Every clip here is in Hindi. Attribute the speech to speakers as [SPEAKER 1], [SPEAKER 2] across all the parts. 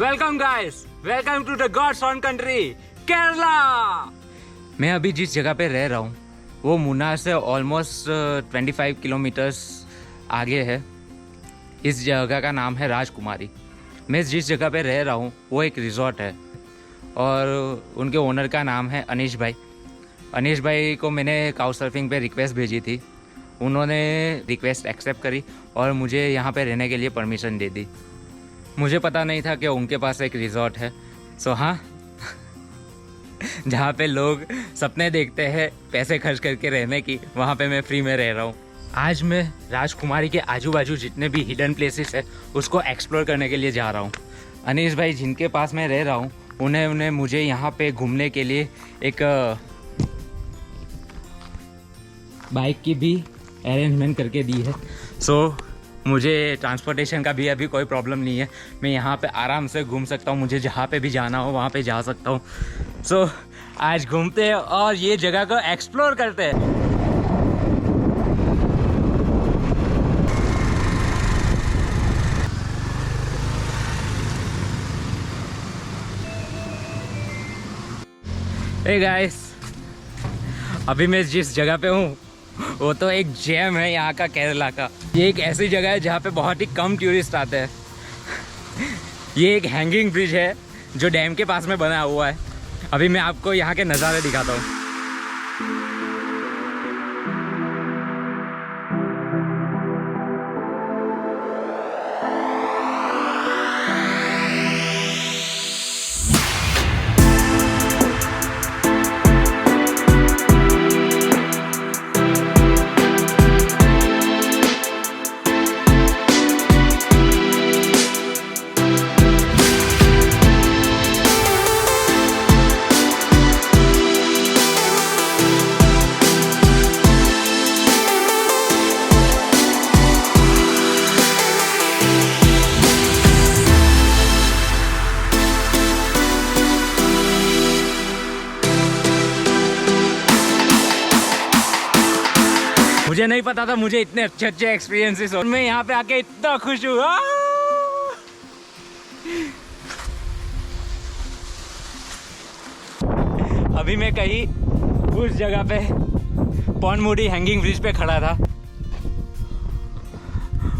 [SPEAKER 1] Welcome guys, welcome to the God's own country Kerala. मैं अभी जिस जगह पे रह रहा हूँ वो मुन्नार से ऑलमोस्ट 25 किलोमीटर्स आगे है। इस जगह का नाम है राजकुमारी। मैं जिस जगह पे रह रहा हूँ वो एक रिजॉर्ट है और उनके ओनर का नाम है अनीश भाई। अनीश भाई को मैंने काउ सर्फिंग पे रिक्वेस्ट भेजी थी, उन्होंने रिक्वेस्ट एक्सेप्ट करी और मुझे यहाँ पे रहने के लिए परमिशन दे दी। मुझे पता नहीं था कि उनके पास एक रिजॉर्ट है। सो हाँ, जहाँ पे लोग सपने देखते हैं पैसे खर्च करके रहने की, वहाँ पे मैं फ्री में रह रहा हूँ। आज मैं राजकुमारी के आजू बाजू जितने भी हिडन प्लेसेस है उसको एक्सप्लोर करने के लिए जा रहा हूँ। अनीश भाई जिनके पास मैं रह रहा हूँ उन्होंने मुझे यहाँ पे घूमने के लिए एक बाइक की भी अरेंजमेंट करके दी है। सो मुझे ट्रांसपोर्टेशन का भी अभी कोई प्रॉब्लम नहीं है, मैं यहाँ पे आराम से घूम सकता हूँ। मुझे जहाँ पे भी जाना हो वहाँ पे जा सकता हूँ। सो आज घूमते हैं और ये जगह को एक्सप्लोर करते हैं। हे गाइस, अभी मैं जिस जगह पे हूँ वो तो एक जेम है यहाँ का, केरला का। ये एक ऐसी जगह है जहाँ पे बहुत ही कम टूरिस्ट आते हैं। ये एक हैंगिंग ब्रिज है जो डैम के पास में बना हुआ है। अभी मैं आपको यहाँ के नज़ारे दिखाता हूँ। मुझे नहीं पता था मुझे इतने अच्छे अच्छे एक्सपीरियंसेस हो। मैं यहाँ पे आके इतना खुश हूँ। अभी मैं कहीं उस जगह पे पॉनमुड़ी हैंगिंग ब्रिज पे खड़ा था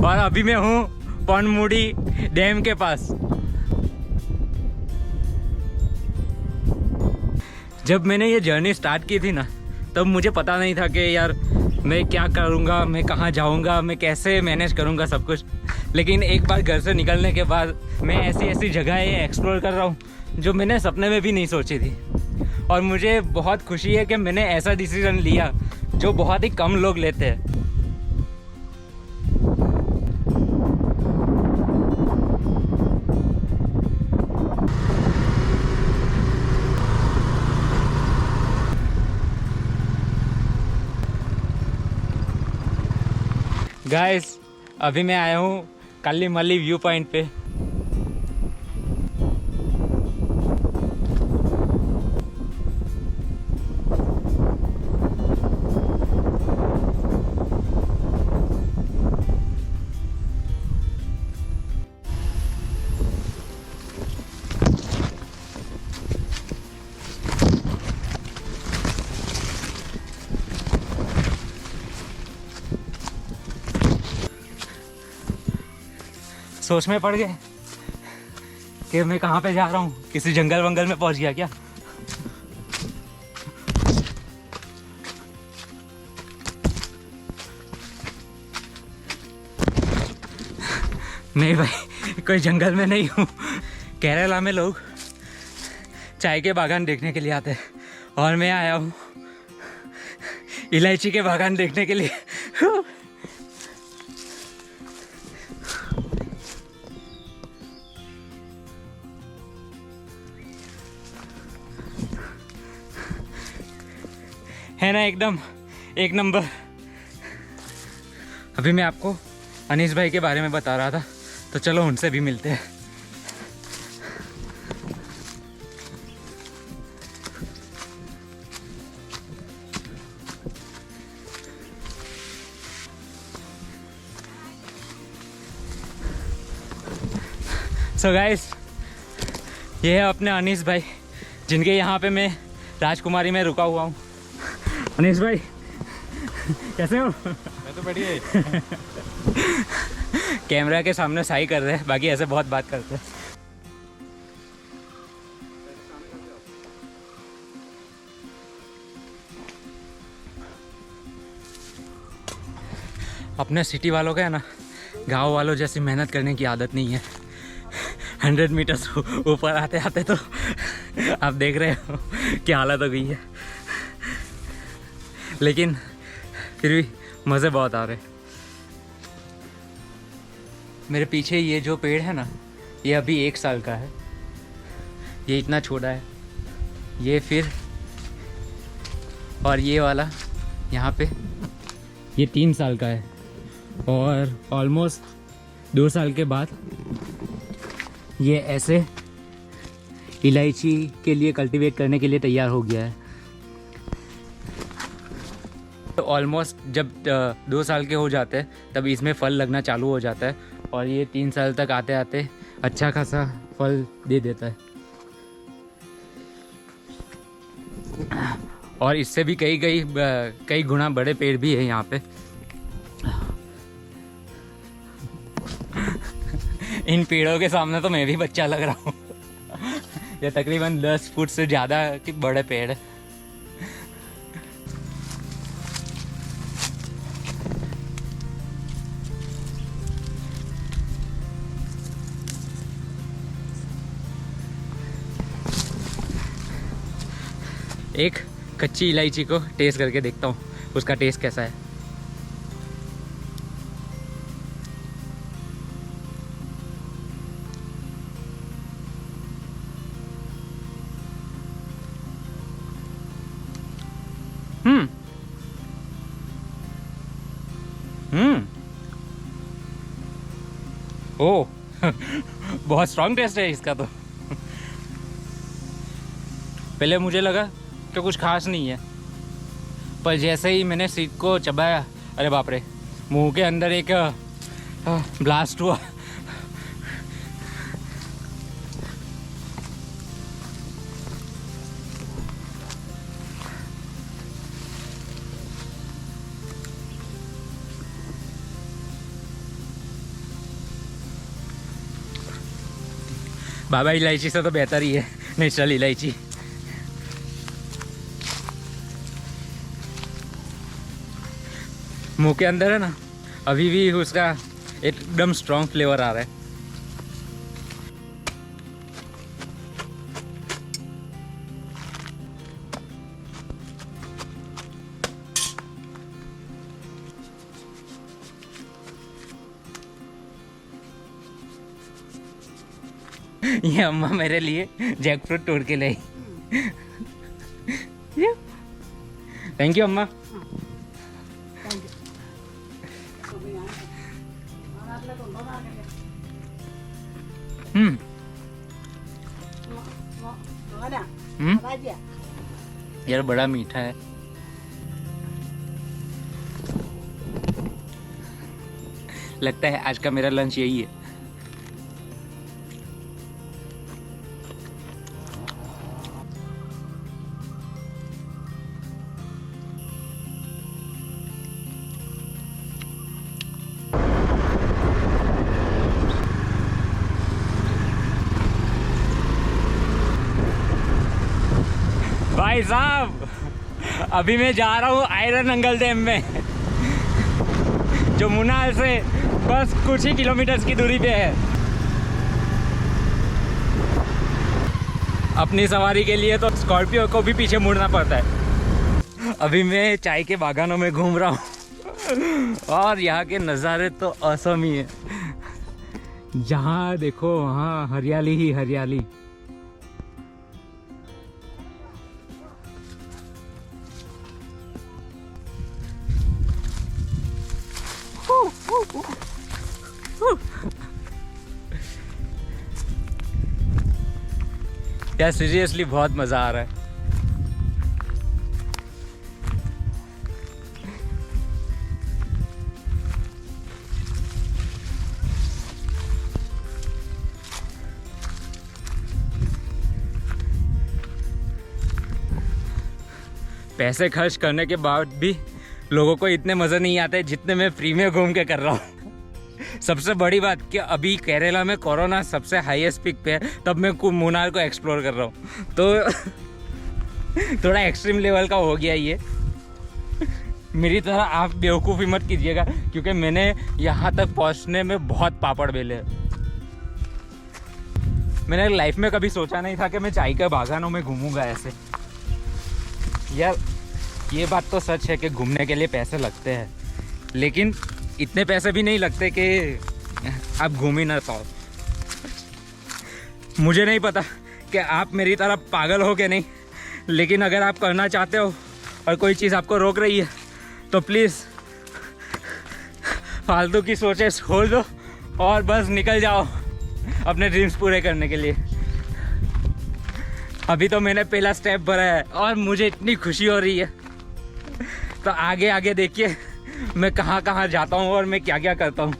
[SPEAKER 1] और अभी मैं हूँ पॉनमुड़ी डैम के पास। जब मैंने ये जर्नी स्टार्ट की थी ना, तब मुझे पता नहीं था कि यार मैं क्या करूँगा, मैं कहाँ जाऊँगा, मैं कैसे मैनेज करूँगा सब कुछ। लेकिन एक बार घर से निकलने के बाद मैं ऐसी ऐसी जगहें एक्सप्लोर कर रहा हूँ जो मैंने सपने में भी नहीं सोची थी। और मुझे बहुत खुशी है कि मैंने ऐसा डिसीजन लिया जो बहुत ही कम लोग लेते हैं। गाइस, अभी मैं आया हूँ कल्लीमल्ली व्यू पॉइंट पे। सोच में पड़ गए कि मैं कहाँ पे जा रहा हूँ, किसी जंगल वंगल में पहुँच गया क्या। नहीं भाई, कोई जंगल में नहीं हूँ। केरला में लोग चाय के बागान देखने के लिए आते हैं और मैं आया हूँ इलायची के बागान देखने के लिए। है ना एकदम एक नंबर। अभी मैं आपको अनीश भाई के बारे में बता रहा था, तो चलो उनसे भी मिलते हैं। सो गाइस, ये है अपने अनीस भाई, जिनके यहाँ पे मैं राजकुमारी में रुका हुआ हूँ। अनीस भाई कैसे हो?
[SPEAKER 2] मैं तो बढ़िया।
[SPEAKER 1] कैमरा के सामने सही कर रहे हैं, बाकी ऐसे बहुत बात करते हैं। अपने सिटी वालों का है ना, गांव वालों जैसी मेहनत करने की आदत नहीं है। 100 मीटर्स ऊपर आते आते तो आप देख रहे हो क्या हालत हो गई है, लेकिन फिर भी मज़े बहुत आ रहे। मेरे पीछे ये जो पेड़ है ना, ये अभी 1 साल का है, ये इतना छोटा है। ये फिर और ये वाला यहाँ पे ये 3 साल का है, और ऑलमोस्ट 2 साल के बाद ये ऐसे इलायची के लिए कल्टीवेट करने के लिए तैयार हो गया है। तो ऑलमोस्ट जब 2 साल के हो जाते हैं तब इसमें फल लगना चालू हो जाता है, और ये 3 साल तक आते आते अच्छा खासा फल दे देता है। और इससे भी कई गुना बड़े पेड़ भी है यहाँ पे। इन पेड़ों के सामने तो मैं भी बच्चा लग रहा हूँ। ये तकरीबन 10 फुट से ज़्यादा के बड़े पेड़ है। एक कच्ची इलायची को टेस्ट करके देखता हूँ उसका टेस्ट कैसा है। ओ बहुत स्ट्रॉन्ग टेस्ट है इसका तो। पहले मुझे लगा कि कुछ खास नहीं है, पर जैसे ही मैंने सीट को चबाया, अरे बाप रे, मुंह के अंदर एक ब्लास्ट हुआ। बाबा इलायची से तो बेहतर ही है नेचुरल इलायची। मुंह के अंदर है ना, अभी भी उसका एकदम स्ट्रॉन्ग फ्लेवर आ रहा है। ये अम्मा मेरे लिए जैक फ्रूट तोड़ के लाई। थैंक यू अम्मा। यार बड़ा मीठा है। लगता है आज का मेरा लंच यही है। भाई साहब, अभी मैं जा रहा हूँ आयरन अंगल डैम में, जो मुनाल से बस कुछ ही किलोमीटर्स की दूरी पे है। अपनी सवारी के लिए तो स्कॉर्पियो को भी पीछे मुड़ना पड़ता है। अभी मैं चाय के बागानों में घूम रहा हूँ और यहाँ के नज़ारे तो असम ही है। जहाँ देखो वहाँ हरियाली ही हरियाली। यार सीरियसली बहुत मजा आ रहा है। पैसे खर्च करने के बाद भी लोगों को इतने मज़े नहीं आते जितने मैं फ्री में घूम के कर रहा हूँ। सबसे बड़ी बात कि अभी केरला में कोरोना सबसे हाईएस्ट पिक पे है, तब मैं मुन्नार को एक्सप्लोर कर रहा हूँ, तो थोड़ा एक्सट्रीम लेवल का हो गया ये। मेरी तरह आप बेवकूफ़ी मत कीजिएगा, क्योंकि मैंने यहाँ तक पहुँचने में बहुत पापड़ बेले हैं। मैंने लाइफ में कभी सोचा नहीं था कि मैं चाय के बागानों में घूमूंगा ऐसे। यार ये बात तो सच है कि घूमने के लिए पैसे लगते हैं, लेकिन इतने पैसे भी नहीं लगते कि आप घूम ही ना पाओ। मुझे नहीं पता कि आप मेरी तरह पागल हो कि नहीं, लेकिन अगर आप करना चाहते हो और कोई चीज़ आपको रोक रही है तो प्लीज़ फालतू की सोचें छोड़ दो और बस निकल जाओ अपने ड्रीम्स पूरे करने के लिए। अभी तो मैंने पहला स्टेप भरा है और मुझे इतनी खुशी हो रही है। तो आगे आगे देखिए मैं कहाँ कहाँ जाता हूँ और मैं क्या क्या करता हूँ।